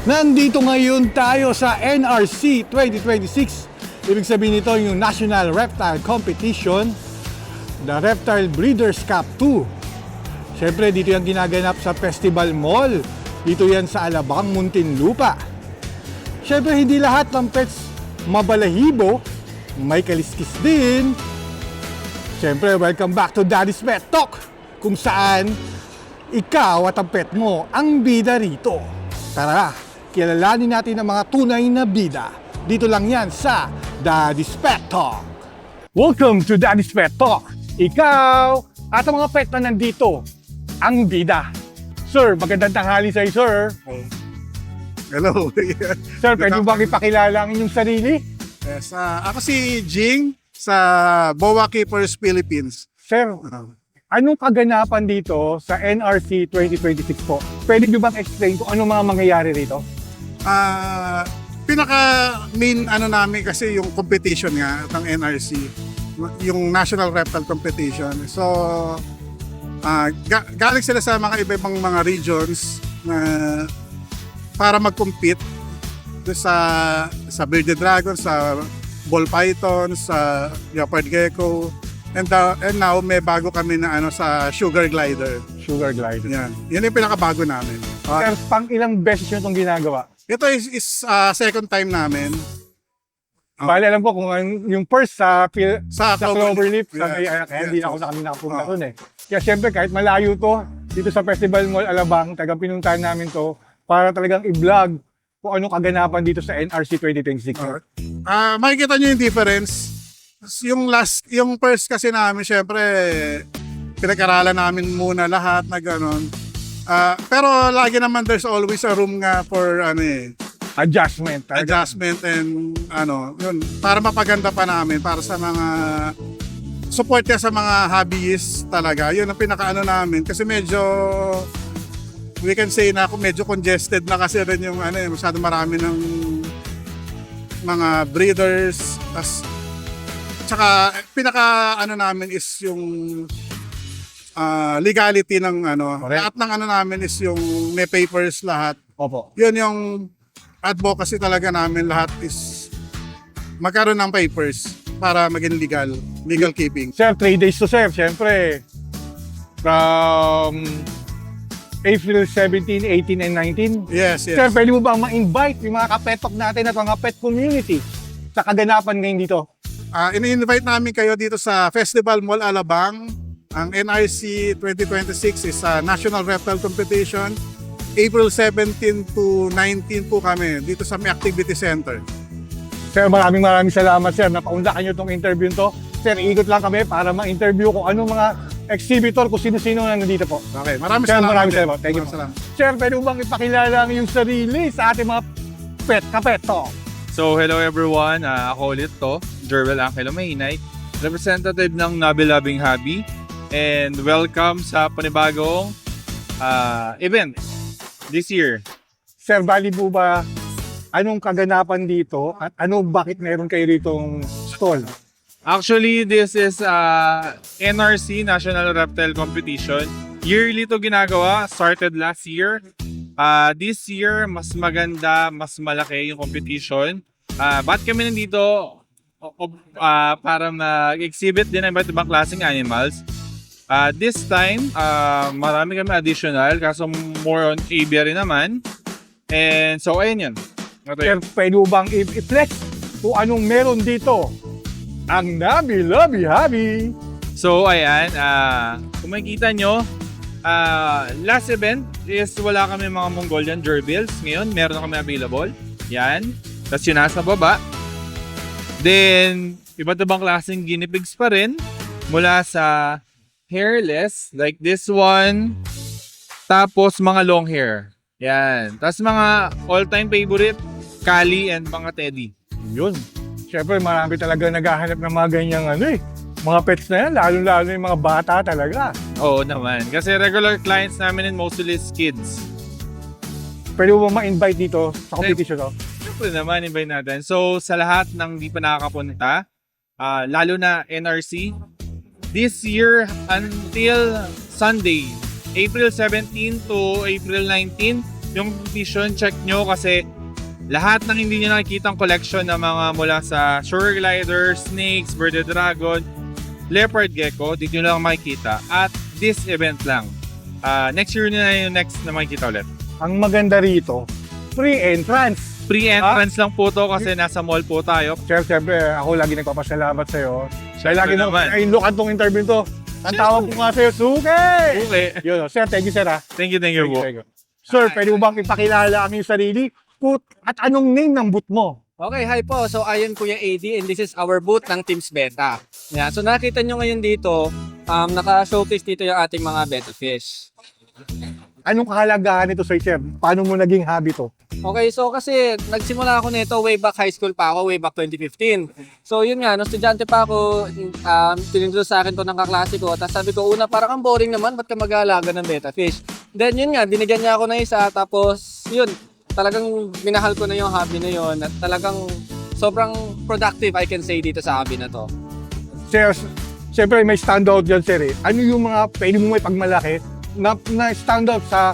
Nandito ngayon tayo sa NRC 2026. Ibig sabihin nito yung National Reptile Competition, the Reptile Breeders' Cup 2. Siyempre, dito yung ginaganap sa Festival Mall. Dito yan sa Alabang, Muntinlupa. Siyempre, hindi lahat ng pets mabalahibo. May kaliskis din. Siyempre, welcome back to Daddy's Pet Talk, kung saan ikaw at ang pet mo ang bida rito. Tara, kilalanin natin ang mga tunay na bida. Dito lang yan sa Daddy's Pet Talk. Welcome to Daddy's Pet Talk. Ikaw at ang mga pet na nandito, ang bida. Sir, magandang tanghali sa'yo, sir. Hello. Sir, pwede mo bang ipakilala ang inyong sarili? Yes, ako si Jing sa Boa Keepers Philippines. Sir, anong kaganapan dito sa NRC 2026 po? Pwede nyo bang explain kung anong mga mangyayari rito? Pinaka main namin kasi yung competition nga ng NRC, yung National Reptile Competition. So galing sila sa mga iba-ibang mga regions na para mag-compete sa bearded dragon, sa ball python, sa leopard gecko. And now may bago kami na sa sugar glider. Sugar glider. Yan yung pinakabago namin. Sir, pang ilang beses nyo itong ginagawa? Ito is second time namin. Bale, alam ko kung yung first sa Cloverleaf, Yes, kaya hindi ako nakapunta doon eh. Kaya siyempre kahit malayo to, dito sa Festival Mall Alabang, tagang pinuntahan namin to para talagang i-vlog kung anong kaganapan dito sa NRC 2026. Makikita nyo yung difference. Yung first kasi namin, syempre, pinag-aralan namin muna lahat na gano'n. Pero lagi naman there's always a room nga for Adjustment. adjustment and yun, para mapaganda pa namin para sa mga support niya sa mga hobbyists talaga. Yun ang pinaka namin kasi medyo we can say na medyo congested na kasi rin yung masyado marami ng mga breeders. Tsaka pinaka namin is yung legality ng lahat ng namin is yung may papers lahat. Opo. Yun yung advocacy talaga namin, lahat is magkaroon ng papers para maging legal keeping. Sir, 3 days to serve, siyempre. From April 17, 18, and 19. Yes. Sir, pwede mo bang ma-invite yung mga kapetok natin at mga pet community sa kaganapan ngayon dito? Ini-invite namin kayo dito sa Festival Mall Alabang. Ang NRC 2026 is a National Reptile Competition. April 17 to 19 po kami dito sa May Activity Center. Sir, maraming salamat, sir. Napaunlakan nyo itong interview to. Sir, ikot lang kami para ma-interview kung anong mga exhibitor, kung sino-sino na nandito po. Okay, maraming Sir, salamat. maraming salamat. Thank you. Salamat. Sir, pwede mo bang ipakilala ang iyong sarili sa ating mga kapeto? So, hello everyone. Ako ulit to, Jerwel Angelo Maynay, representative ng Nabi Loving Hobby. And welcome sa panibagong event this year. Sir, bali po ba anong kaganapan dito at bakit meron kayo ditong stall? Actually, this is NRC, National Reptile Competition. Yearly to ginagawa, started last year. This year, mas maganda, mas malaki yung competition. Bakit kami nandito? Para mag-exhibit din ng iba't ibang klaseng animals. This time, marami kami additional, kaso more on aviary naman. And so, ayun yun. Sir, pwede mo bang i-flex kung anong meron dito? Ang Nabi Loving Hobby. So, ayan. Kung makikita nyo, last event is wala kami mga Mongolian gerbils. Ngayon, meron na kami available. Yan. Tapos yun nasa baba. Then, iba't ibang klaseng guinea pigs pa rin. Mula sa hairless, like this one. Tapos mga long hair. Yan. Tapos mga all-time favorite, Kali and mga Teddy. Yun. Siyempre, marami talaga naghahanap ng mga ganyang mga pets na yan, lalo-lalo yung mga bata talaga. Oo naman. Kasi regular clients namin and mostly is kids. Pwede mo ba ma-invite dito sa competition? Siyempre naman, invite natin. So, sa lahat ng di pa nakakapunta, lalo na NRC, this year until Sunday, April 17 to April 19, yung competition, check nyo kasi lahat ng hindi nyo nakikita collection ng mga mula sa sugar glider, snakes, bearded dragon, leopard gecko, dito nyo lang makikita. At this event lang. Next year na yung next na makikita ulit. Ang maganda rito, free entrance. Free entrance lang po to kasi nasa mall po tayo. Sir, siyempre, ako lagi nagpapasalamat sa'yo. Dahil lagi mo naman. look tong interview to. Ang tawag ko nga sa'yo, Suke! Okay. Yun, sir, thank you, sir, ha? Thank you po. Sir, pwede mo bang ipakilala ang iyong sarili? At anong name ng boot mo? Okay, hi po. So, ayun Kuya AD and this is our booth ng Teams Beta. Yeah, so nakita nyo ngayon dito, naka-showcase dito yung ating mga betta fish. Anong kahalagahan nito, sir? Paano mo naging hobby to? Okay, so kasi nagsimula ako nito way back high school pa ako, way back 2015. So yun nga, nung estudyante pa ako, tinindro sa akin to ng kaklase ko. Tapos sabi ko, una parang ang boring naman, ba't ka mag-aalaga ng betta fish? Then yun nga, binigyan niya ako ng isa, tapos yun, talagang minahal ko na yung hobby na yun. At talagang sobrang productive, I can say, dito sa hobby na to. Sir, siyempre may standout dyan, sir, eh. Ano yung mga pwede mo may pagmalaki na standout sa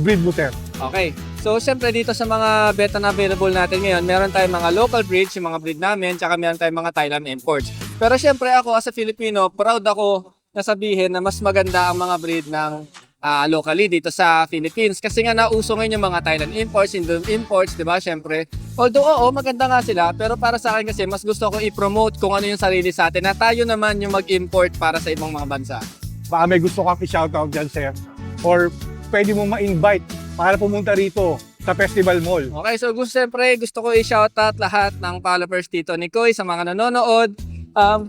breed mo, sir? Okay. So, syempre dito sa mga beta na available natin ngayon, meron tayong mga local breeds, yung mga breed namin, tsaka meron tayong mga Thailand imports. Pero syempre ako, as a Filipino, proud ako na sabihin na mas maganda ang mga breed ng locally dito sa Philippines. Kasi nga nauso ngayon yung mga Thailand imports, Indian imports, di ba? Syempre. Although, oo, maganda nga sila, pero para sa akin kasi, mas gusto ko i-promote kung ano yung sarili sa atin, na tayo naman yung mag-import para sa ibang mga bansa. Baka may gusto kang i-shoutout dyan, sir. Or pwede mo ma-invite para pumunta rito sa Festival Mall. Okay, so siyempre gusto ko i-shoutout lahat ng followers dito ni Koy, sa mga nanonood.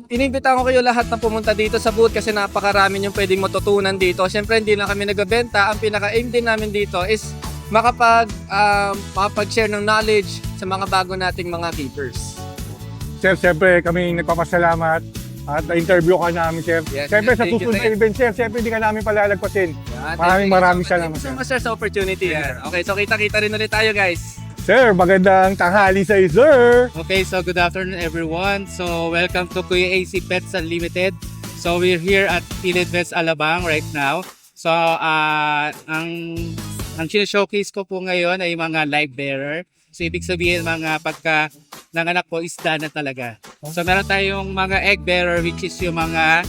Inimbitahan ko kayo lahat na pumunta dito sa booth kasi napakarami yung pwedeng matutunan dito. Siyempre hindi lang kami nagbebenta, ang pinaka-aim din namin dito is makapag-share ng knowledge sa mga bago nating mga keepers. Sir, siyempre kami nagpapasalamat at na-interview ka namin, sir. Yes, Siyempre yes, sa thank you, susunod na sir. event, sir, siyempre hindi ka namin palalagpasin. Maraming salamat, Thank you so sir. much, sir, sa opportunity. Okay, so kita-kita rin ulit tayo, guys. Sir, magandang tanghali sa iyo, sir. Okay, so good afternoon everyone. So welcome to Kuya AC Pets Unlimited. So we're here at Philid Vets Alabang right now. So ang showcase ko po ngayon ay mga live bearer. So ibig sabihin mga pagka nanganak po isda na talaga. So meron tayong mga egg bearer which is yung mga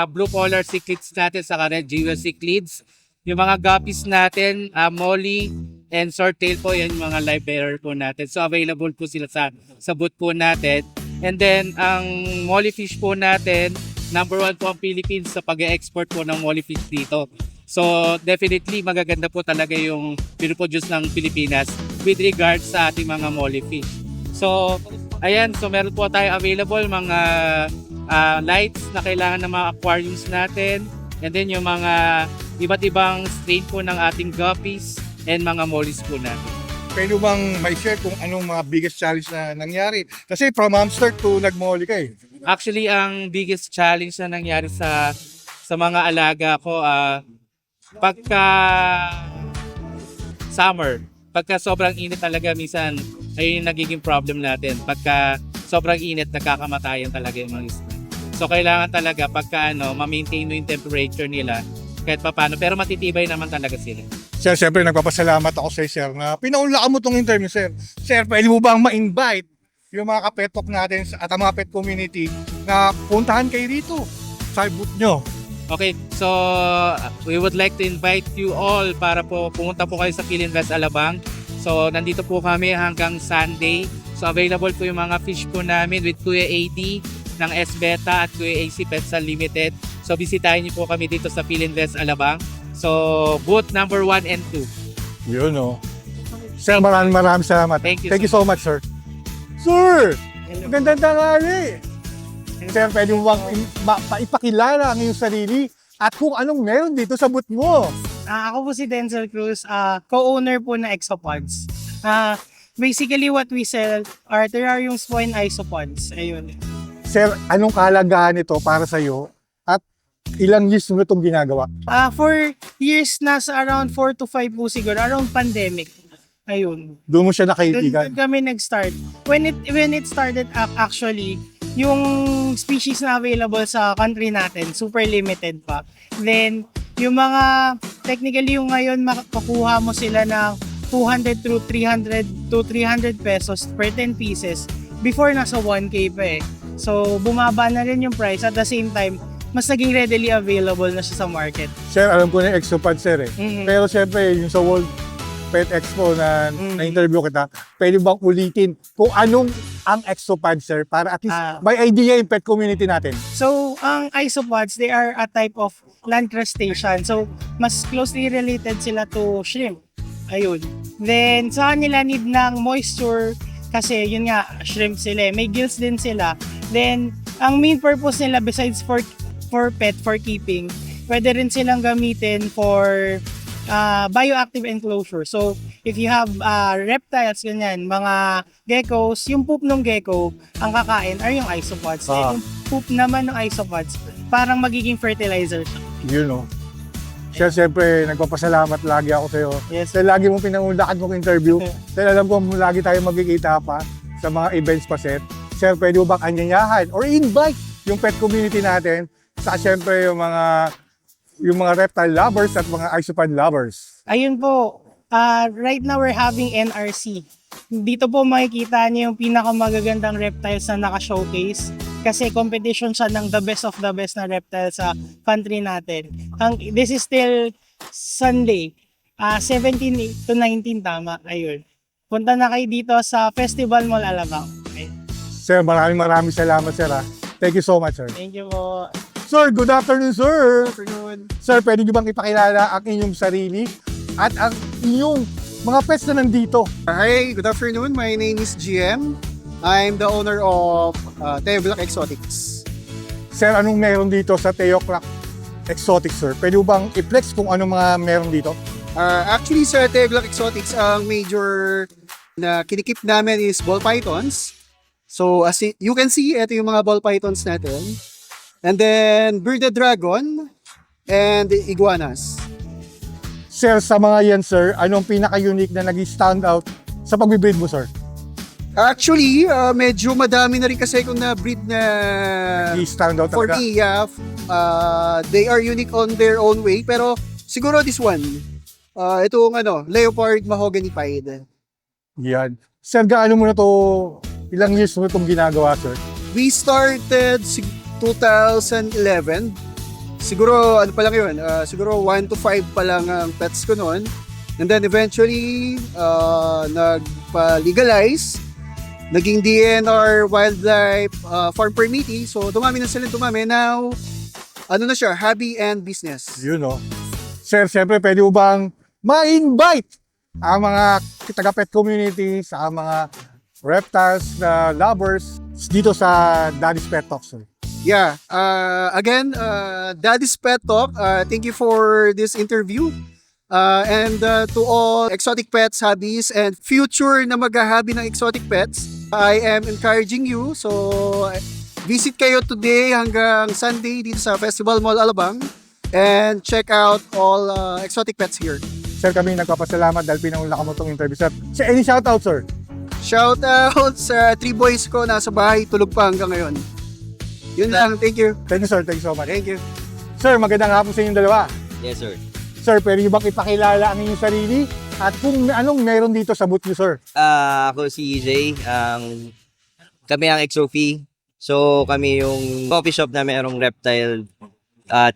blue collar cichlids natin sa red jewel cichlids. Yung mga guppies natin, molly and swordtail po, yan yung mga live bearer po natin. So available po sila sa booth po natin. And then ang molly fish po natin, number 1 po ang Philippines sa pag-export po ng molly fish dito. So definitely magaganda po talaga yung pinoproduce ng Pilipinas with regards sa ating mga molly fish. So ayan, so meron po tayo available mga lights na kailangan ng mga aquariums natin. And then yung mga iba't ibang strain po ng ating guppies and mga mollies po natin. Pwede bang may share kung anong mga biggest challenge na nangyari? Kasi from hamster to nagmoli ka eh. Actually, ang biggest challenge na nangyari sa mga alaga ko, pagka summer, pagka sobrang init talaga, minsan ay yung nagiging problem natin. Pagka sobrang init, nagkakamatayan talaga yung mga isda. So kailangan talaga pagka ma-maintain mo yung temperature nila kahit papaano, pero matitibay naman talaga sila. Sir, siyempre nagpapasalamat ako sa sir na pinaunlakan mo tong interview, sir. Sir, pwede mo bang ma-invite yung mga kapetok natin at ang mga pet community na puntahan kayo rito sa booth nyo? Okay, so we would like to invite you all para po pumunta po kayo sa Philid Vets Alabang. So nandito po kami hanggang Sunday. So available po yung mga fish po namin with Kuya AD ng S-Beta at Kuya AC Pets Unlimited. So bisitahin niyo po kami dito sa Philid Vets Alabang. So booth number 1 and 2. Yun o. Sir, maraming salamat. Thank you so much, sir. Sir! Magandang tanghali! Sir, pwede mo bang ipakilala ang iyong sarili at kung anong meron dito sa booth mo? Ako po si Denzel Cruz, co-owner po na Exopods. Basically, what we sell are terrariums po and isopods. Ayun. Sir, anong kahalagahan nito para sa iyo at ilang years mo itong ginagawa? For years, nasa around 4 to 5 po siguro, around pandemic. Ayun. Doon mo siya Doon nakaibigan. kami nag-start. When it started actually, yung species na available sa country natin, super limited pa. Then, yung mga, technically yung ngayon, makakuha mo sila ng 200 to 300 pesos per 10 pieces. Before, nasa 1K pa eh. So, bumaba na rin yung price. At the same time, mas naging readily available na siya sa market. Sir, alam ko na yung Exopad, sir eh. Mhm. Pero syempre, yung sa World Pet Expo na na-interview kita, pwede bang ulitin kung anong ang Exopad, sir? Para at least may idea yung pet community natin. So, ang isopods, they are a type of land crustacean. So, mas closely related sila to shrimp. Ayun. Then, sa kanila need ng moisture kasi yun nga, shrimp sila eh. May gills din sila. Then, ang main purpose nila besides for pet, for keeping, pwede rin silang gamitin for bioactive enclosure. So, if you have reptiles, ganyan, mga geckos, yung poop ng gecko, ang kakain are yung isopods. Ah. Yung poop naman ng isopods, parang magiging fertilizer siya. You know. Sir, siyempre, nagpapasalamat lagi ako sa'yo. Yes. Dahil lagi mong pinangundakan mong interview. Dahil alam ko, lagi tayo magkikita pa sa mga events pa, sir. Sir, pwede mo bang anyanyahan or invite yung pet community natin sa siyempre yung mga reptile lovers at mga isopod lovers. Ayun po, right now we're having NRC. Dito po makikita niyo yung pinakamagagandang reptiles na naka-showcase kasi competition siya ng the best of the best na reptiles sa country natin. This is still Sunday, 17 to 19 tama, ayun. Punta na kayo dito sa Festival Mall Alabang. Okay. Sir, maraming salamat, sir. Thank you so much, sir. Thank you po. Sir, good afternoon, sir. Good afternoon. Sir, pwede niyo bang ipakilala ang inyong sarili at ang inyong mga pets na nandito? Hi, good afternoon. My name is GM. I'm the owner of Teo Black Exotics. Sir, anong meron dito sa Teo Black Exotics, sir? Pwede mo bang i-flex kung anong mga meron dito? Actually, sa Teo Black Exotics, ang major na kinikip namin is ball pythons. So, as you can see, ito yung mga ball pythons natin. And then, bearded dragon and iguanas. Sir, sa mga yan, sir, anong pinaka-unique na nag-stand out sa pag-breed mo, sir? Actually, medyo madami na rin kasi kung na-breed na Nag-stand out for talaga. me, they are unique on their own way. Pero siguro this one, itong leopard mahogany pied. Yan. Sir, gaano mo na to, ilang years mo itong ginagawa, sir? We started 2011. Siguro, ano pa lang yun, siguro 1 to 5 pa lang ang pets ko noon. And then eventually, nagpa-legalize, naging DNR Wildlife Farm Permittee. So, dumami na sila, dumami. Now, ano na siya, hobby and business. You know. Sir, siyempre, pwede mo bang ma-invite ang mga taga-pet community sa mga reptiles na lovers dito sa Daddy's Pet Talk, sir? Yeah, again, Daddy's Pet Talk, thank you for this interview. And to all exotic pets, hobbies, and future na mag-hobby ng exotic pets, I am encouraging you. So, visit kayo today hanggang Sunday dito sa Festival Mall Alabang and check out all exotic pets here. Sir, kami nagpapasalamat dahil pinangunlakan mo itong interview, sir. So, any shoutout, sir? Shout out sa 3 boys ko nasa bahay, tulog pa hanggang ngayon. Yun lang, thank you. Thank you, sir. Thank you so much. Thank you. Sir, magandang hapon sa inyong dalawa. Yes, sir. Sir, pwede niyo bang ipakilala ang inyong sarili at kung anong meron dito sa booth niyo, sir? Ako si EJ. Kami ang XOP. So, kami yung coffee shop na mayroong reptile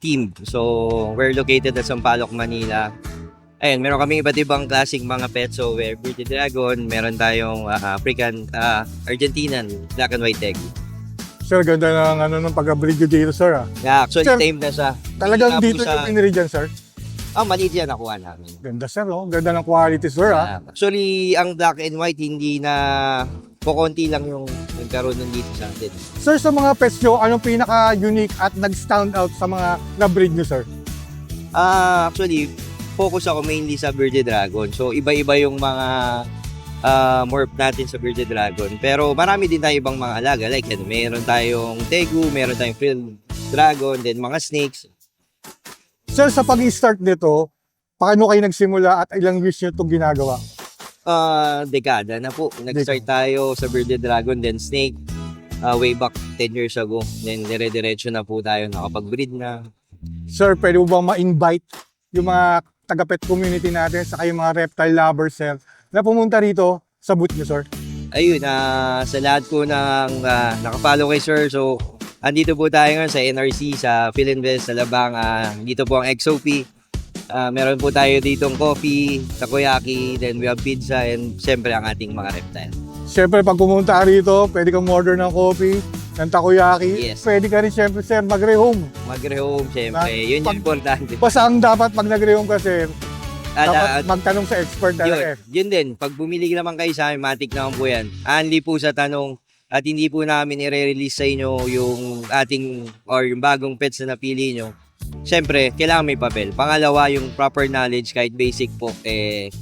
team. So, we're located at Sampaloc, Manila. Ayun, meron kami iba't ibang klaseng mga pets. So, we're bearded dragon, meron tayong African, Argentinian, black and white egg. Sir, ganda ng ng pag-breed nyo dito, sir. Yeah, actually, Sir, tame na siya. Talagang Hindi dito na po yung pinili dyan, sir. maliit yan nakuha namin. Ganda, sir. Oh. Ganda ng quality, sir. Actually, ang black and white, hindi na kukunti lang yung nagkaroon nun dito sa atin. Sir, sa mga pets nyo, anong pinaka-unique at nag-stand out sa mga na-breed nyo, sir? Actually, focus ako mainly sa bearded dragon. So, iba-iba yung mga morph natin sa bearded dragon. Pero marami din tayo ibang mga alaga. Like, meron tayong tegu, meron tayong frilled dragon, then mga snakes. Sir, sa pag-start nito, paano kayo nagsimula at ilang years nyo itong ginagawa? Dekada na po. Nag-start tayo sa bearded dragon, then snake, way back 10 years ago. Then, dire-diretso na po tayo nakapag-breed na. Sir, pwede mo bang ma-invite yung mga taga-pet community natin sa kayong mga reptile lovers, sir, na pumunta rito sa booth niyo, sir? Ayun, sa lahat po ng nakapollow kay Sir, so andito po tayo ngayon sa NRC, sa Philinvest, sa Labang. Dito po ang XOP. Meron po tayo ditong coffee, takoyaki, then we have pizza, and siyempre ang ating mga reptile. Siyempre, pag pumunta ka rito, pwede kang order ng coffee, ng takoyaki. Yes. Pwede ka rin, siyempre, sir, mag-rehome. Mag-rehome, siyempre. Yun yung Pag- importante. Basta ang dapat pag nag-rehome ka, sir, dapat At, magtanong sa expert talaga. yun din, pag bumili naman kayo sa amin, matik naman po yan. Only po sa tanong at hindi po namin i-release sa inyo yung ating or yung bagong pets na napili nyo. Siyempre, kailangan may papel. Pangalawa, yung proper knowledge, kahit basic po,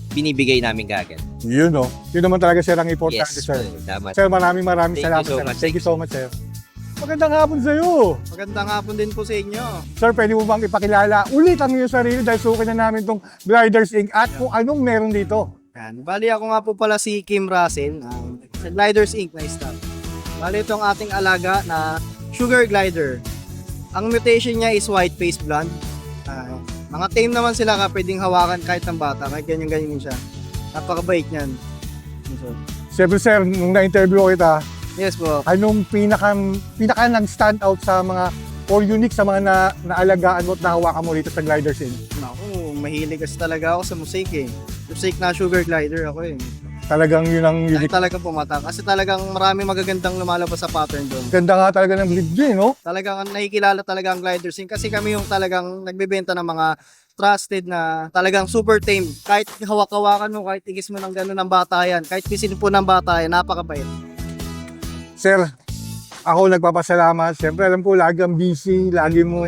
binibigay namin kagad. Yun, no? Yun naman talaga, sir, ang importante, Yes, sir. tama. Sir, maraming Thank salamat, you so sir. much. Thank you so much, sir. Magandang hapon sa iyo. Magandang hapon din po sa inyo. Sir, pwede mo bang ipakilala ulit ang iyong sarili dahil sukin na namin itong Gliders Inc. at kung anong meron dito? Yan. Bali ako nga po pala si Kim Russell, sa Gliders Inc. na staff. Bali itong ating alaga na Sugar Glider. Ang mutation niya is white face blonde. Mga tame naman sila ka, pwedeng hawakan kahit ng bata, kahit ganyan siya. Napakabait niyan. So, Siyempre, sir, nung na-interview ko kita, yes po. anong pinaka nag-stand out sa mga or unique sa mga naalagaan mo at nahawakan mo dito sa Gliders Inc.? Naku, mahilig kasi talaga ako sa mosaic eh. Mosaic na Sugar Glider ako eh. Talagang yun ang Ay, unique. talagang pumata. Kasi talagang marami magagandang lumalabas sa pattern doon. Ganda nga talaga ng breed niya, no? Talagang nakikilala talaga ang Gliders Inc. Kasi kami yung talagang nagbebenta ng mga trusted na talagang super tame. Kahit hawak-hawakan mo, kahit tigis mo ng gano'n ng bata yan, kahit pisin po ng bata yan, napakabait. Sir, ako nagpapasalamat. Siyempre, alam ko, lagi kang busy, lagi mo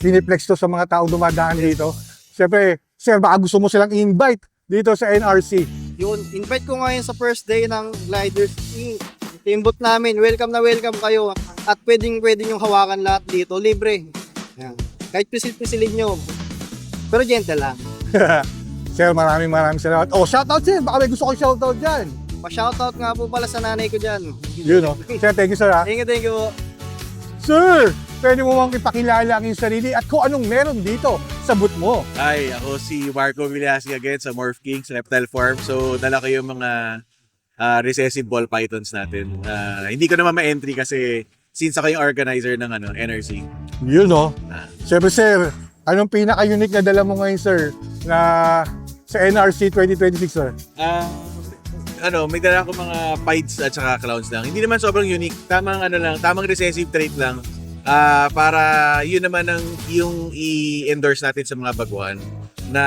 piniplex to sa mga tao dumadaan dito. Siyempre, sir, baka gusto mo silang i-invite dito sa NRC. Yun, invite ko ngayon sa first day ng Gliders Inc. Timbot namin, welcome na welcome kayo. At pwedeng yung hawakan lahat dito, libre. Yan. Kahit pisil-pisilin nyo. Pero gentle lang. Sir, maraming salamat. Oh, shoutout sir. Baka may gusto ko shoutout dyan. Pa-shoutout nga po pala sa nanay ko dyan. Yun, no? Sir, thank you, sir, ha? Thank you po. Sir, pwede mo bang ipakilala ang iyong sarili at kung anong meron dito sa booth mo? Hi, ako si Marco Villasi again sa Morph Kings Reptile Farm. So, dala ko yung mga recessive ball pythons natin. Hindi ko naman ma-entry kasi since ako yung organizer ng NRC. Yun, no? Ah. Siyempre, sir, anong pinaka-unique na dala mo ngayon, sir, na sa NRC 2026, sir? May dala ko mga pieds at saka clowns lang. Hindi naman sobrang unique. Tamang recessive trait lang. Para yun naman yung i-endorse natin sa mga baguhan na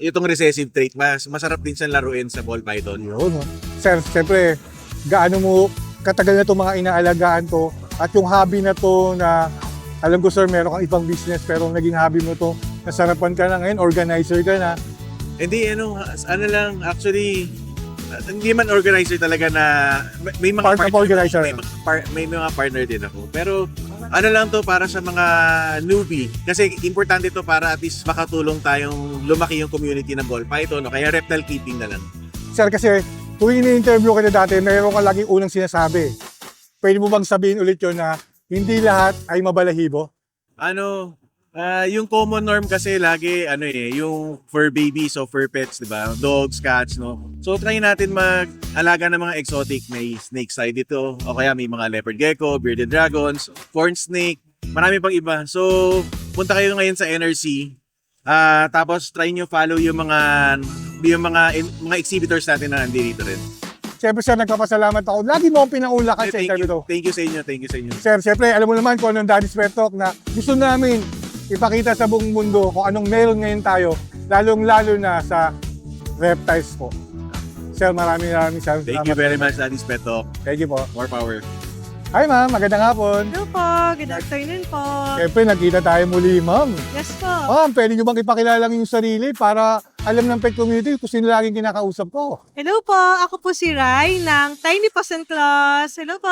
itong recessive trait masarap din siyang laruin sa ball python. Yun, no? Sir, siyempre, gaano mo katagal na itong mga inaalagaan to at yung hobby na to na alam ko, sir, meron kang ibang business pero naging hobby mo to, nasarapan ka na ngayon, organizer ka na. Hindi, lang, actually, hindi man organizer talaga na may mga Part of organizer. may mga partner din ako. Pero lang to para sa mga newbie. Kasi importante to para at least makatulong tayong lumaki yung community ng ball python o kaya reptile keeping na lang. Sir, kasi tuwing ini-interview ka na dati, meron ka laging unang sinasabi. Pwede mo bang sabihin ulit yun na hindi lahat ay mabalahibo? Yung common norm kasi lagi yung fur babies o fur pets, 'di ba? Dogs, cats, no. So try natin mag-alaga ng mga exotic, may snake side dito o kaya may mga leopard gecko, bearded dragons, corn snake, marami pang iba. So punta kayo ngayon sa NRC. Tapos try nyo follow yung mga exhibitors natin na nandito rin. Siyempre, sir, nagpapasalamat ako. Lagi mo akong pinaulakan sa interview to. Thank you sa inyo. Sir, siyempre, alam mo naman kung anong Daddy's Pet Talk na gusto namin ipakita sa buong mundo kung anong meron ngayon tayo, lalong-lalo na sa reptiles po. Sir, maraming salamat. Thank you very much, Daddy's Pet Talk. Thank you po. More power. Hi, ma'am. Magandang hapon. Hello po, good afternoon po. Siyempre, nakita tayo muli, ma'am. Yes po. Ma'am, pwede nyo bang ipakilala yung sarili para alam ng pet community kung sino laging kinakausap ko? Hello po, ako po si Rai ng Tiny Paws Claws. Hello po.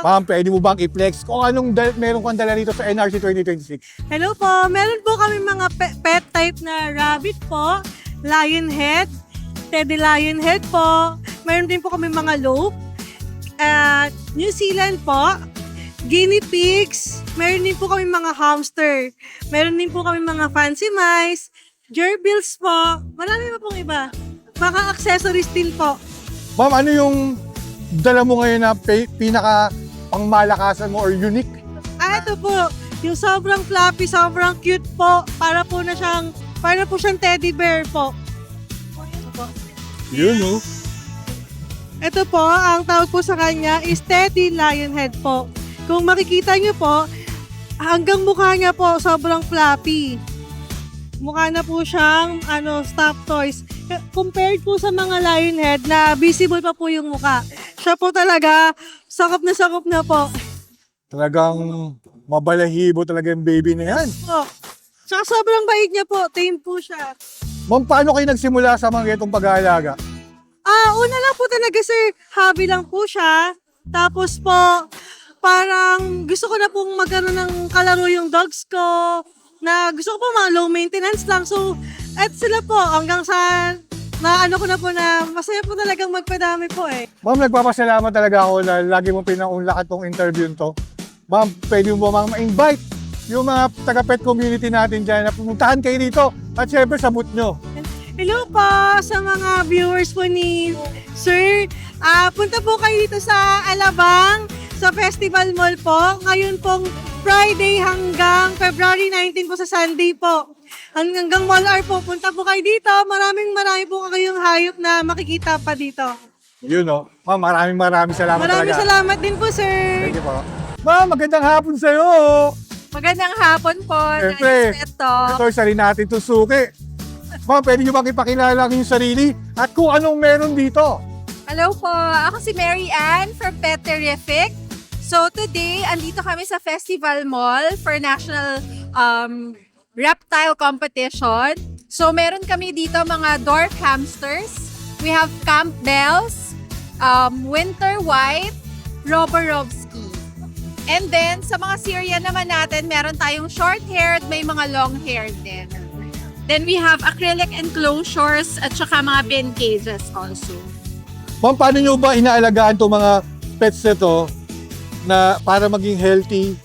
Ma'am, pwede mo bang i-flex kung anong meron kang dala rito sa NRC 2026? Hello po, meron po kami mga pet type na rabbit po, lion head, teddy lion head po. Meron din po kami mga lope, New Zealand po, guinea pigs, meron din po kami mga hamster, meron din po kami mga fancy mice, gerbils po, marami pa pong iba. Baka accessories din po. Ma'am, ano yung dala mo ngayon na pinaka pangmalakasan mo or unique? Ito po, yung sobrang fluffy, sobrang cute po. Para po siyang teddy bear po. Yun, no? Ito po, ang tawag po sa kanya is Teddy Lionhead po. Kung makikita niyo po, hanggang mukha niya po sobrang fluffy. Mukha na po siyang stuffed toys. Compared po sa mga Lionhead na visible pa po yung mukha. Siya po talaga, sakop na po. Talagang mabalahibo talaga yung baby na yan. Po. Tsaka sobrang bait niya po, tame po siya. Ma'am, paano kayo nagsimula sa mga ganitong pag-aalaga? Una lang po talaga sir, hobby lang po siya. Tapos po, parang gusto ko na pong magkaroon ng kalaro yung dogs ko. Na gusto ko po mga low maintenance lang. So, at sila po hanggang sa ko na po na masaya po talagang magpadami po eh. Ma'am, nagpapasalamat talaga ako na lagi mo pinaunlakan tong interview to. Ma'am, pwede mo bang ma-invite yung mga taga-pet community natin dyan na pumuntahan kayo dito at syempre sabot nyo. Hello po sa mga viewers po ni Sir. Punta po kayo dito sa Alabang, sa Festival Mall po. Ngayon pong Friday hanggang February 19 po sa Sunday po. Hanggang Mall R po, punta po kayo dito. Marami po kayong hayop na makikita pa dito. Yun, no? Ma'am, maraming salamat Maraming talaga. salamat din po, sir. Thank you po. Ma'am, magandang hapon sa'yo. Magandang hapon po. Siyempre, ito isa rin natin itong suki. Ma'am, pwede nyo bang ipakilala ang inyong sarili at kung anong meron dito? Hello po, ako si Mary Ann from Pet Terrific. So today, andito kami sa Festival Mall for National Reptile Competition. So meron kami dito mga dwarf hamsters. We have Campbells, Winter White, Roborovski. And then sa mga Syria naman natin, meron tayong short-haired, may mga long-haired din. Then we have acrylic enclosures at saka mga bin cages also. Ma'am, paano nyo ba inaalagaan itong mga pets na to na para maging healthy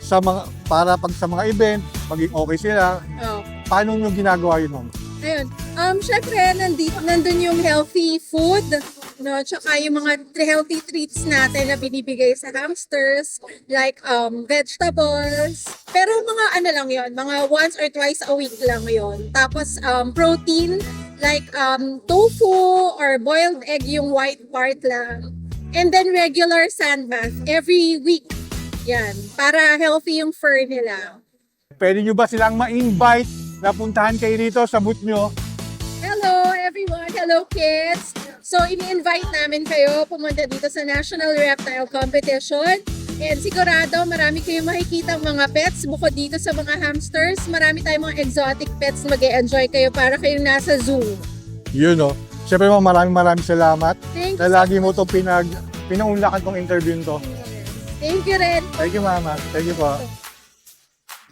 sa mga event, maging okay sila? Oh. Paano nyo ginagawa yun, ma'am? Ayun. Syempre, nandun yung healthy food, no? Tsaka yung mga healthy treats natin na binibigay sa hamsters, like vegetables. Pero mga lang yon, mga once or twice a week lang yon. Tapos protein, like tofu or boiled egg yung white part lang. And then regular sand bath every week. Yan, para healthy yung fur nila. Pwede nyo ba silang ma-invite na puntahan kayo dito sa booth nyo? Hello everyone! Hello kids! So, ini-invite namin kayo pumunta dito sa National Reptile Competition. And sigurado, marami kayong makikita mga pets bukod dito sa mga hamsters. Marami tayong mga exotic pets na mag-e-enjoy kayo para kayong nasa zoo. Yun, no? Siyempre, ma'am, maraming salamat Thank na you. lagi mo itong pinaunlakan tong interview to. Thank you rin. Thank you, mama. Thank you po.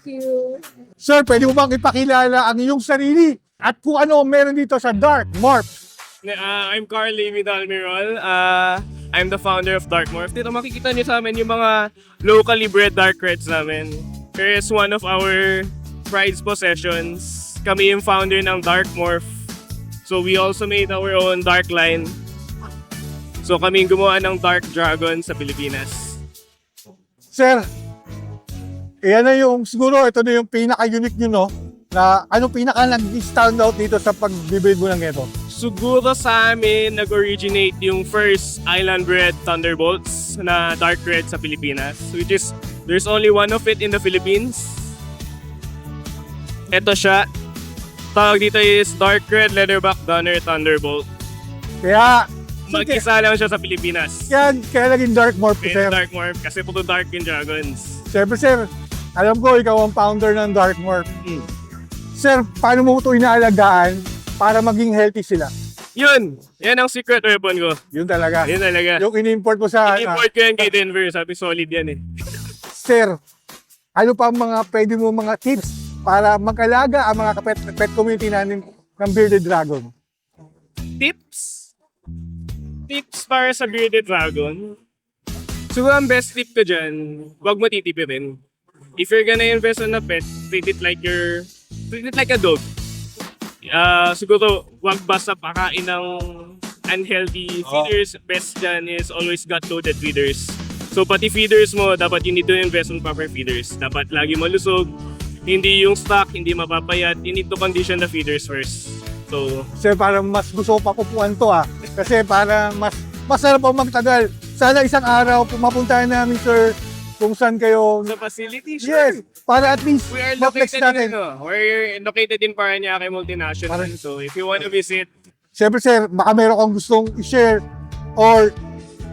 Thank you. Sir, pwede mo bang ipakilala ang iyong sarili at kung ano meron dito sa Dark Morph? I'm Carly Vidal-Mirol. I'm the founder of Dark Morph. Dito makikita niyo sa amin yung mga locally bred dark reds namin. Here is one of our prized possessions. Kami yung founder ng Dark Morph. So we also made our own dark line. So kami yung gumawa ng Dark Dragon sa Pilipinas. Sir, yan na yung, siguro ito na yung pinaka-unique nyo, no? Na ano pinaka nag-stand out dito sa pag-build mo ng ito? Siguro sa amin, nag-originate yung first island-bred Thunderbolts na dark red sa Pilipinas. Which is, there's only one of it in the Philippines. Ito siya. Tawag dito is Dark Red Leatherback Donner Thunderbolt. Kaya, Mag-isa lang siya sa Pilipinas. kaya naging Dark Morph, Kaya sir. Dark Morph kasi puro dark yung dragons. Siyempre, sir, alam ko ikaw ang founder ng Dark Morph. Sir, paano mo ito inaalagaan para maging healthy sila? Yun! Yan ang secret weapon ko. Yun talaga. Yun talaga. Yung in-import mo sa... I-import ko yan kay Denver. Sabi solid yan eh. Sir, ano pa ang mga pwede mo mga tips para mag-alaga ang mga pet community natin ng bearded dragon? Tips? Tips para sa bearded dragon? Siguro ang best tip ko dyan, huwag mo titipirin. If you're gonna invest on a pet, treat it like a dog. siguro wag basta pakain ng unhealthy feeders. Best dyan is always gut-loaded feeders. So pati feeders mo, dapat you need to invest on proper feeders. Dapat lagi malusog, hindi yung stock, hindi mapapayat. You need to condition the feeders first. So, Sir, parang mas gusto ko pakupuan to kasi parang mas masarap pa magtagal. Sana isang araw mapuntahan namin, sir, kung saan kayo. sa facility, Yes, para at least We are ma-flex located natin. we're located in Parañaque Multinational. So if you want to visit, Siyempre, sir, baka meron kang gustong i-share or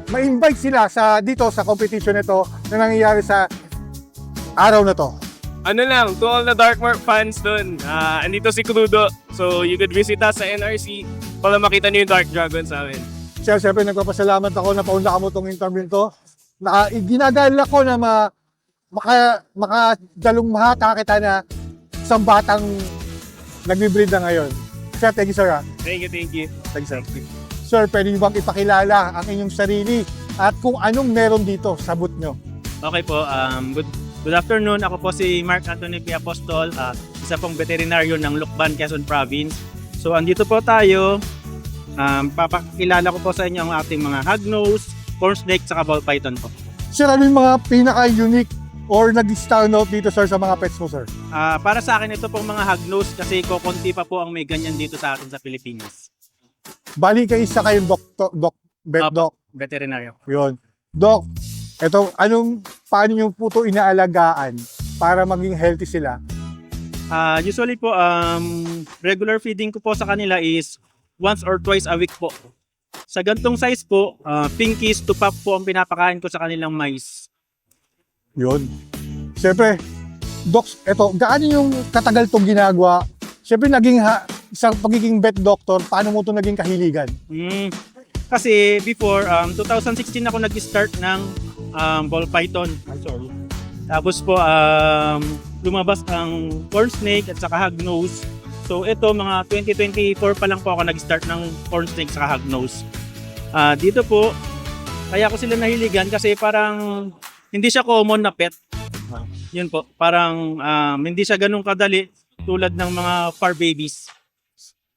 ma-invite sila dito sa competition nito na nangyayari sa araw na to. ano lang, to all the Darkmark fans dun, andito si Crudo. So you could visit us sa NRC para makita niyo yung Dark Dragon sa amin. Sir, siyempre nagpapasalamat ako na paunda ka mo itong interview to. Ginagala ko na makadalong mahata kita na isang batang nagbe-breed na ngayon. Sir, thank you, sir. Thank you, thank you. Thank you, sir. Sir, pwede niyo bang ipakilala ang inyong sarili at kung anong meron dito sa booth nyo? Okay po, good afternoon. Ako po si Mark Anthony P. Apostol, isa pong veterinaryo ng Lucban, Quezon Province. So andito po tayo, papakilala ko po sa inyo ang ating mga hognose, corn snake, saka ball python po. Sir, ano yung mga pinaka-unique or nag-stand out dito, sir, sa mga pets mo, sir? Para sa akin ito pong mga hognose kasi kokonti pa po ang may ganyan dito sa atin sa Pilipinas. Bali kayo isa kayong vet doc. Veterinaryo. Yun. Doc, paano nyo po ito inaalagaan para maging healthy sila? Usually po, regular feeding ko po sa kanila is once or twice a week po. Sa gantong size po, pinkies to pop po ang pinapakain ko sa kanilang mais. Yun. Siyempre, Doc, gaano yung katagal itong ginagawa? Siyempre, isang pagiging vet doctor, paano mo ito naging kahiligan? Kasi before, 2016 ako nag-start ng ball python. Tapos po, lumabas ang corn snake at saka hognose. So ito, mga 2024 pa lang po ako nag-start ng corn snake at saka hognose. Dito po, kaya ko sila nahiligan kasi parang hindi siya common na pet. Yun po, parang hindi siya ganun kadali tulad ng mga fur babies.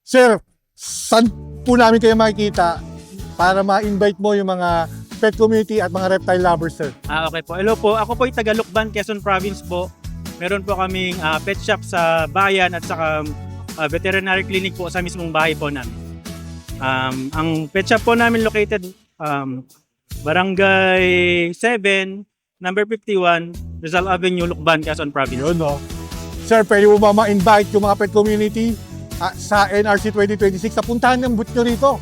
Sir, saan po namin kayo makikita para ma-invite mo yung mga pet community at mga reptile lovers, sir? Okay po. Hello po. Ako po ay taga Lucban, Quezon Province po. Meron po kaming pet shop sa bayan at saka veterinary clinic po sa mismong bahay po namin. Ang pet shop po namin located Barangay 7, number 51, Rizal Avenue, Lucban, Quezon Province. Yun, no? Sir, pwede mo ba ma-invite yung mga pet community sa NRC 2026 sa puntahan ng booth nyo rito?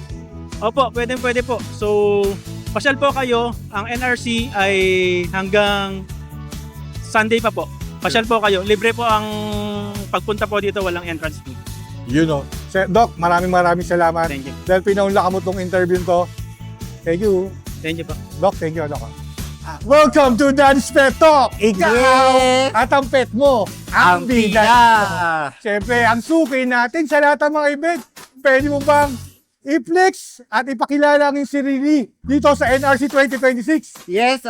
Opo, pwede po. So, pasyal po kayo. Ang NRC ay hanggang Sunday pa po. Pasyal po kayo. Libre po ang pagpunta po dito, walang entrance fee. Yun, no? Sir, Doc, maraming salamat. Thank you. Dahil pinaunla ka mo itong interview to. Thank you. Thank you po. Doc, thank you, Doc. Welcome to Daddy's Pet Talk! Ikaw at ang pet mo, ang bida! Siyempre, ang suki natin sa lahat ng mga event. Pwede mo bang i-flex at ipakilala ang iyong sarili dito sa NRC 2026? Yes,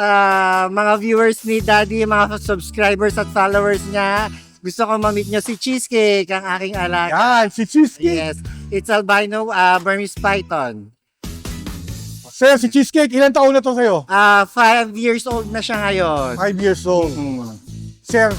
mga viewers ni Daddy, mga subscribers at followers niya, gusto ko ma-meet nyo si Cheesecake, ang aking alaga. Yan, si Cheesecake. Yes, it's albino Burmese Python. Sir, si Cheesecake, ilang taon na to sa'yo? 5 years old na siya ngayon. 5 years old. Sir,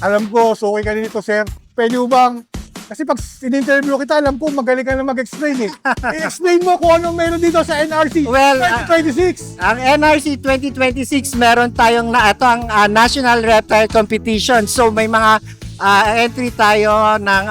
alam ko, so okay ka dito, sir. Pwede mo bang, kasi pag in-interview kita, alam ko, magaling ka na mag-explain eh. I-explain mo kung anong meron dito sa NRC 2026. Ang NRC 2026, meron tayong ang National Reptile Competition. So may mga entry tayo ng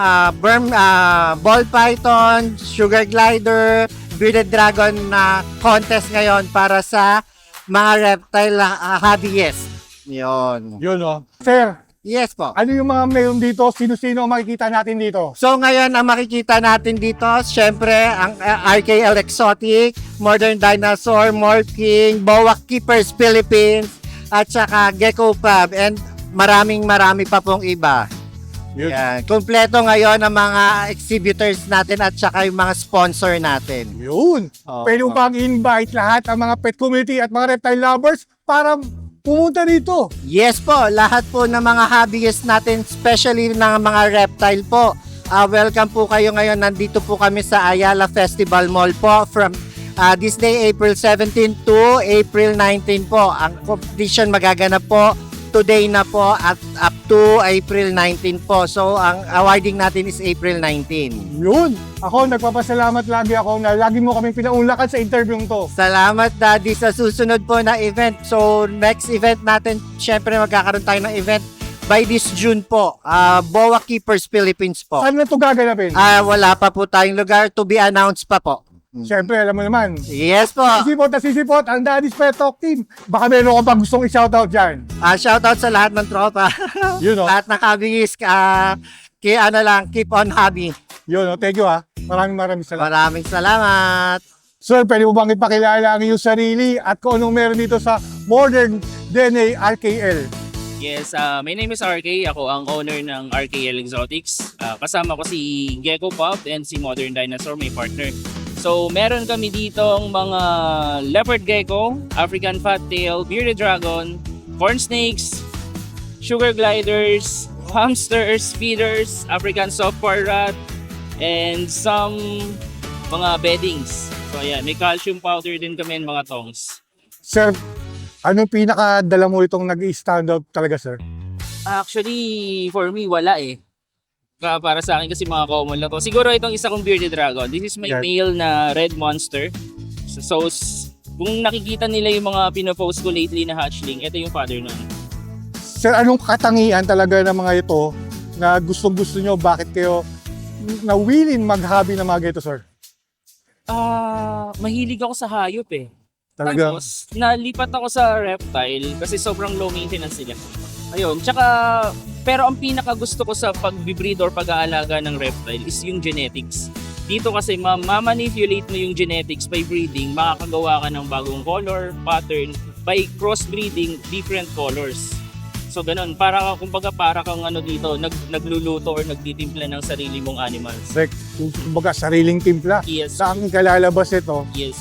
ball python, sugar glider, bearded dragon na contest ngayon para sa mga reptile hobbyist. Yun. Yun, no? Sir, yes po. ano yung mga meron dito? Sino-sino ang makikita natin dito? So ngayon, ang makikita natin dito, syempre, ang RKL Exotic, Modern Dinosaur, Morph King, Boa Keepers Philippines, at saka Gecko Pub, and marami pa pong iba. Yan. Kompleto ngayon ang mga exhibitors natin at saka yung mga sponsor natin. Yun. Pwede mo bang invite lahat ang mga pet community at mga reptile lovers para pumunta dito? Yes po, lahat po ng mga hobbyist natin, especially ng mga reptile po, welcome po kayo ngayon. Nandito po kami sa Ayala Festival Mall po from this day April 17 to April 19 po. Ang competition magaganap po today na po at up to April 19 po. So ang awarding natin is April 19. Yun! Ako, nagpapasalamat lagi ako na lagi mo kaming pinaunlakan sa interview to. Salamat Daddy sa susunod po na event. So next event natin, syempre magkakaroon tayo ng event by this June po. Boa Keepers Philippines po. Saan na ito gaganapin? Wala pa po tayong lugar, to be announced pa po. Siyempre, alam mo naman. Yes po. Sisipot, ang Daddy's Pet Talk Team. Baka meron ka pa gustong i-shoutout dyan. Shoutout sa lahat ng tropa. Yun o. Lahat ng kabigis, keep on hobby. Yun o, thank you ha. Maraming salamat. Maraming salamat. Sir, pwede mo bang ipakilala ang iyong sarili at kung anong meron dito sa Modern DNA RKL? Yes, my name is RK. Ako ang owner ng RKL Exotics. Kasama ko si Gecko Pop and si Modern Dinosaur, may partner. So, meron kami ditong mga leopard gecko, African fattail, bearded dragon, corn snakes, sugar gliders, hamsters, feeders, African software rat, and some mga beddings. So, ayan, may calcium powder din kami and mga tongs. Sir, anong pinakadala mo itong nag-stand out talaga, sir? Actually, for me, wala eh. Para sa akin kasi mga common lang to. Siguro itong isa kong bearded dragon. This is my Yes. male na red monster. So, kung nakikita nila yung mga pinopost ko lately na hatchling, ito yung father nun. Sir, anong katangian talaga ng mga ito na gustong-gusto nyo? Bakit kayo nawilin mag-hobby ng mga ganito, sir? Mahilig ako sa hayop eh. Talaga? Tapos, nalipat ako sa reptile kasi sobrang low maintenance sila. Ayun, tsaka, pero ang pinaka gusto ko sa pag-breed or pag-aalaga ng reptile is yung genetics. Dito kasi ma-manipulate mo yung genetics by breeding, makakagawa ka ng bagong color, pattern, by crossbreeding different colors. So ganun, kumbaga para kang dito, nagluluto or nagtitimpla ng sarili mong animals. Like, kumbaga, sariling timpla. Yes. Sa aming kalalabas ito. Yes.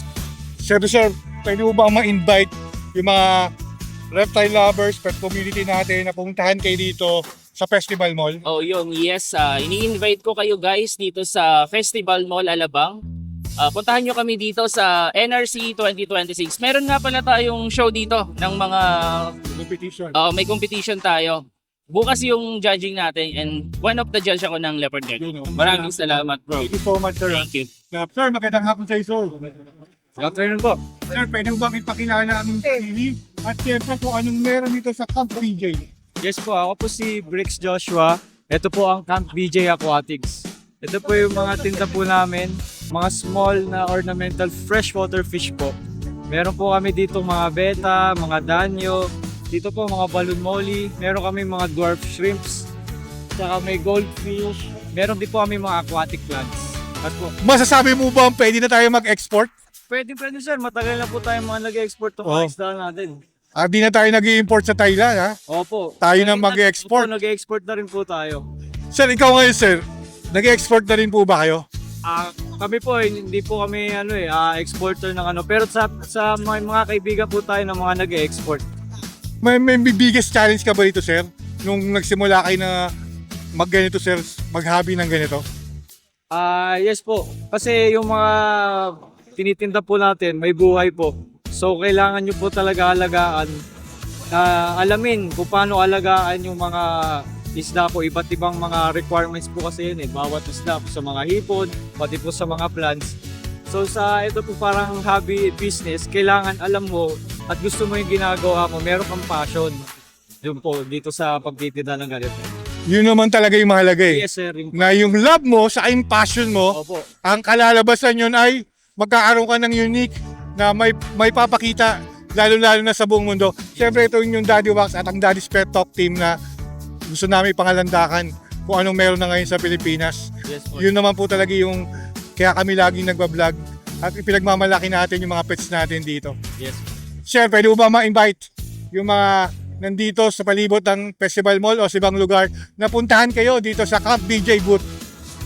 Sir, pwede mo bang ma-invite yung mga reptile lovers, pet community natin na pumuntahan kayo dito sa Festival Mall? Oh, yes. Ini-invite ko kayo guys dito sa Festival Mall Alabang. Puntahan nyo kami dito sa NRC 2026. Meron nga pala tayong show dito ng mga Competition. may competition tayo. Bukas yung judging natin and one of the judge ako ng Leopard Gecko. Maraming salamat, bro. Thank you so much, sir. Thank you. Sir, magandang hapon sa iyo, sir. Afternoon po. Sir, pwede mo bang ipakilala ang sarili? At siyempre kung anong meron dito sa Camp BJ? Yes po, ako po si Bricks Joshua. Ito po ang Camp BJ Aquatics. Ito po yung mga tinda po namin, mga small na ornamental freshwater fish po. Meron po kami dito mga beta, mga danyo, dito po mga balloon molly, meron kami mga dwarf shrimps, saka may goldfish, meron din po kami mga aquatic plants. At po, Masasabi mo ba pwede na tayo mag-export? pwede sir, matagal na po tayo mga nag-export ng mga isda natin. Di na tayo nag-i-import sa Thailand, ha? Opo. Tayo na mag-export. Opo, nag-export na rin po tayo. Sir, ikaw ngayon, sir, nag-export na rin po ba kayo? Kami po, hindi po kami exporter ng pero sa mga kaibigan po tayo ng mga nag-export. May biggest challenge ka ba dito, sir? Nung nagsimula kayo na mag-ganito, sir, mag-hobby ng ganito? Yes po. Kasi yung mga tinitinda po natin, may buhay po. So, kailangan nyo po talaga alagaan. Alamin kung paano alagaan yung mga isda po. Iba't ibang mga requirements po kasi yun eh. Bawat isda po sa mga hipon, pati po sa mga plants. So, ito po parang hobby business, kailangan alam mo at gusto mo yung ginagawa mo, meron kang passion. Yun po, dito sa pagtitinda ng ganito. Yun naman talaga yung mahalaga eh. Yes, sir. Na yung love mo sa yung passion mo, Opo. ang kalalabasan yun ay magkakaroon ka ng unique na may papakita lalo-lalo na sa buong mundo. Siyempre ito yung Daddy Wax at ang Daddy's Pet Talk team na gusto namin pangalandakan kung anong meron na ngayon sa Pilipinas. Yes, po. Yun naman po talaga yung kaya kami laging nagbablog at ipinagmamalaki natin yung mga pets natin dito. Yes. Sir, pwede mo ba ma-invite yung mga nandito sa palibot ng Festival Mall o sa ibang lugar na puntahan kayo dito sa Camp BJ booth?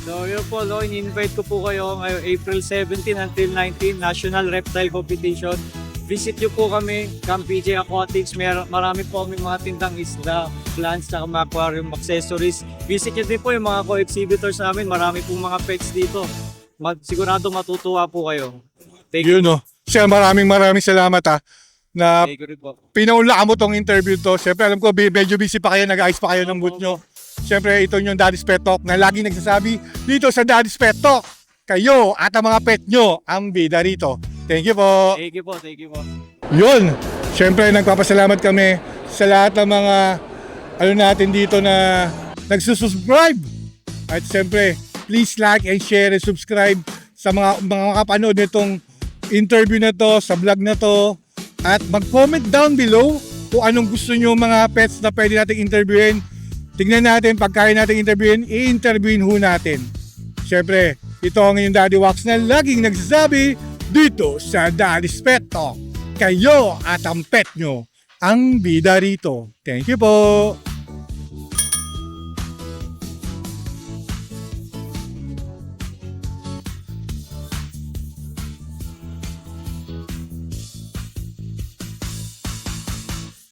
So yun po, in-invite ko po kayo ngayong April 17 until 19 National Reptile Competition. visit nyo po kami, Camp PJ Aquatics. Marami po kami mga tindang isda, plants, tsaka mga aquarium accessories. Visit nyo din po yung mga co-exhibitors namin. Marami pong mga pets dito. Sigurado matutuwa po kayo. Thank you. Yun no. Siya, maraming salamat ha. Na Thank you rin po. pinaunlaan mo tong interview to. Siyempre, alam ko, medyo busy pa kayo, nag-ayos pa kayo ng booth nyo. Siyempre, ito yung Daddy's Pet Talk na laging nagsasabi dito sa Daddy's Pet Talk. Kayo at ang mga pet nyo ang bida rito. Thank you po. Thank you po. Thank you po. Yun. Siyempre, nagpapasalamat kami sa lahat ng mga natin dito na nagsusubscribe. At siyempre, please like and share and subscribe sa mga makapanood nitong interview na to, sa vlog na to. At mag-comment down below kung anong gusto nyo mga pets na pwede natin interviewin. Tingnan natin, pagkaya natin interviewin, i-interviewin ho natin. Siyempre, ito ang inyong Daddy Wax na laging nagsasabi dito sa Daddy's Pet Talk. Kayo at ang pet nyo ang bida rito. Thank you po!